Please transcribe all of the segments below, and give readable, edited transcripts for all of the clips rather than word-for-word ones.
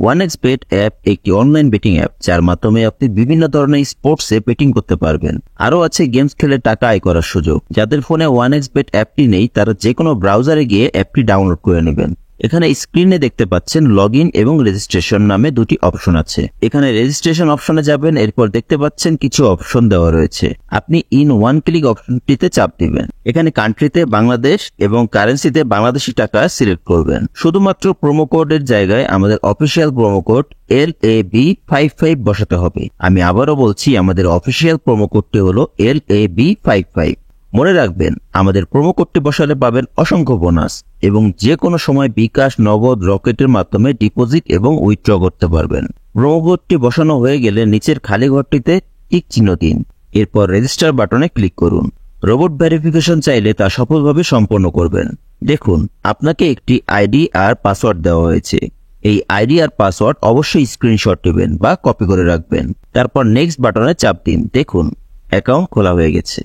OneXBet app একটি online betting app যার মাধ্যমে আপনি বিভিন্ন ধরনের স্পোর্টসে বেটিং করতে পারবেন। আরও আছে গেমস খেলে টাকা আয় করার সুযোগ। যাদের ফোনে OneXBet অ্যাপটি নেই তারা যে কোনো ব্রাউজারে গিয়ে অ্যাপটি ডাউনলোড করে নেবেন। এখানে স্ক্রিনে দেখতে পাচ্ছেন লগইন এবং রেজিস্ট্রেশন নামে দুটি অপশন আছে। এখানে রেজিস্ট্রেশন অপশনে যাবেন, এরপর দেখতে পাচ্ছেন কিছু অপশন দেওয়া রয়েছে। আপনি ইন ওয়ান ক্লিক অপশনটিতে চাপ দিবেন। এখানে কান্ট্রিতে বাংলাদেশ এবং কারেন্সিতে বাংলাদেশি টাকা সিলেক্ট করবেন। শুধুমাত্র প্রোমো কোডের জায়গায় আমাদের অফিসিয়াল প্রোমো কোড LAB55 বসাতে হবে। আমি আবারও বলছি, আমাদের অফিসিয়াল প্রোমো কোডটি হলো LAB55। মনে রাখবেন, আমাদের প্রোমো কোডটি বসালে পাবেন অসংখ্য বোনাস এবং যে কোনো সময় বিকাশ, নগদ, রকেটের মাধ্যমে ডিপোজিট এবং উইথড্র করতে পারবেন। প্রোমো কোডটি বসানো হয়ে গেলে নিচের খালি ঘরটিতে টিক চিহ্ন দিন, এরপর রেজিস্টার বাটনে ক্লিক করুন। রোবট ভেরিফিকেশন চাইলে তা সফলভাবে সম্পন্ন করবেন। দেখুন, আপনাকে একটি আইডি আর পাসওয়ার্ড দেওয়া হয়েছে। এই আইডি আর পাসওয়ার্ড অবশ্যই স্ক্রিনশট নেবেন বা কপি করে রাখবেন। তারপর নেক্সট বাটনে চাপ দিন। দেখুন, অ্যাকাউন্ট খোলা হয়ে গেছে।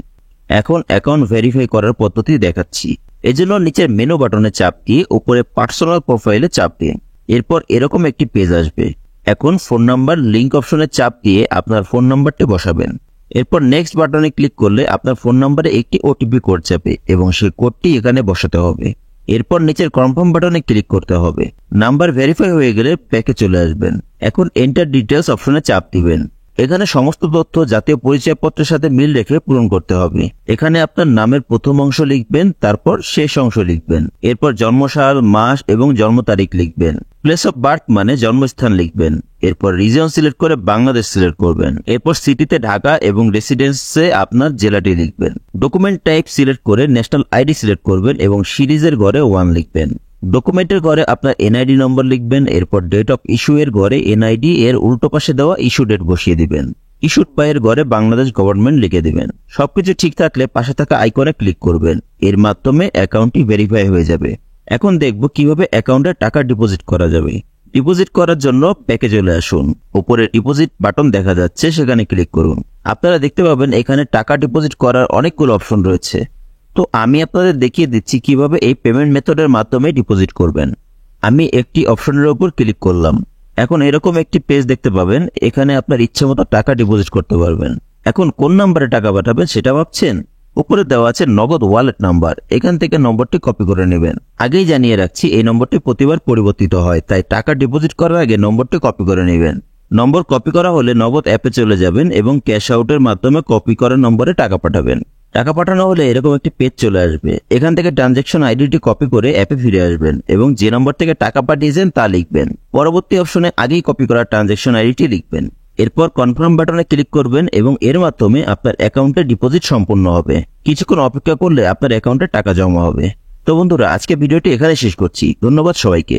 এখন অ্যাকাউন্ট ভেরিফাই করার পদ্ধতি দেখাচ্ছি। এজন্য নিচের মেনু বাটনে চাপ দিয়ে উপরে পার্সোনাল প্রোফাইলে চাপ দিন। এরপর এরকম একটি পেজ আসবে। এখন ফোন নাম্বার লিংক অপশনে চাপ দিয়ে আপনার ফোন নাম্বারটি বসাবেন। এরপর নেক্সট বাটনে ক্লিক করলে আপনার ফোন নাম্বারে একটি ওটিপি কোড যাবে এবং সেই কোডটি এখানে বসাতে হবে। এরপর নিচের কনফার্ম বাটনে ক্লিক করতে হবে। নাম্বার ভেরিফাই হয়ে গেলে ব্যাকে চলে আসবেন। এখন এন্টার ডিটেলস অপশনে চাপ দিবেন। এখানে সমস্ত তথ্য জাতীয় পরিচয়পত্রের সাথে মিল রেখে পূরণ করতে হবে। এখানে আপনার নামের প্রথম অংশ লিখবেন, তারপর শেষ অংশ লিখবেন। এরপর জন্মসাল, মাস এবং জন্ম তারিখ লিখবেন। প্লেস অফ বার্থ মানে জন্মস্থান লিখবেন। এরপর রিজন সিলেক্ট করে বাংলাদেশ সিলেক্ট করবেন। এরপর সিটিতে ঢাকা এবং রেসিডেন্সে আপনার জেলাটি লিখবেন। ডকুমেন্ট টাইপ সিলেক্ট করে ন্যাশনাল আইডি সিলেক্ট করবেন এবং সিরিজের ঘরে 1 লিখবেন। ডকুমেন্টের ঘরে আপনার এনআইডি নম্বর লিখবেন। এরপর ডেট অফ ইস্যু এর ঘরে এনআইডি এর উল্টো পাশে দেওয়া ইস্যু ডেট বসিয়ে দিবেন। ইস্যুড বাই এর ঘরে বাংলাদেশ গভর্নমেন্ট লিখে দিবেন। সবকিছু ঠিক থাকলে পাশে থাকা আইকনে ক্লিক করবেন। এর মাধ্যমে অ্যাকাউন্টটি ভেরিফাই হয়ে যাবে। এখন দেখব কিভাবে অ্যাকাউন্টে টাকা ডিপোজিট করা যাবে। ডিপোজিট করার জন্য ব্যাকে চলে আসুন। উপরে ডিপোজিট বাটন দেখা যাচ্ছে, সেখানে ক্লিক করুন। আপনারা দেখতে পাবেন এখানে টাকা ডিপোজিট করার অনেকগুলো অপশন রয়েছে। তো আমি আপনাদের দেখিয়ে দিচ্ছি কিভাবে এই পেমেন্ট মেথডের মাধ্যমে ডিপোজিট করবেন। আমি একটি অপশনের উপর ক্লিক করলাম। এখন এরকম একটি পেজ দেখতে পাবেন। এখানে আপনার ইচ্ছে মতো টাকা ডিপোজিট করতে পারবেন। এখন কোন নাম্বারে টাকা পাঠাবেন সেটা ভাবছেন? উপরে দেওয়া আছে নগদ ওয়ালেট নাম্বার। এখান থেকে নম্বরটি কপি করে নেবেন। আগেই জানিয়ে রাখছি, এই নম্বরটি প্রতিবার পরিবর্তিত হয়, তাই টাকা ডিপোজিট করার আগে নম্বরটি কপি করে নেবেন। নম্বর কপি করা হলে নগদ অ্যাপে চলে যাবেন এবং ক্যাশ আউটের মাধ্যমে কপি করা নম্বরে টাকা পাঠাবেন। টাকা পাঠানো হলে এরকম একটি পেজ চলে আসবে। এখান থেকে ট্রানজ্যাকশন আইডিটি কপি করে অ্যাপে ফিরে আসবেন এবং যে নম্বর থেকে টাকা পাঠিয়েছেন তা লিখবেন। পরবর্তী অপশনে আগেই কপি করা ট্রানজ্যাকশন আইডিটি লিখবেন। এরপর কনফার্ম বাটনে ক্লিক করবেন এবং এর মাধ্যমে আপনার অ্যাকাউন্টে ডিপোজিট সম্পূর্ণ হবে। কিছুক্ষণ অপেক্ষা করলে আপনার অ্যাকাউন্টে টাকা জমা হবে। তো বন্ধুরা, আজকে ভিডিওটি এখানে শেষ করছি। ধন্যবাদ সবাইকে।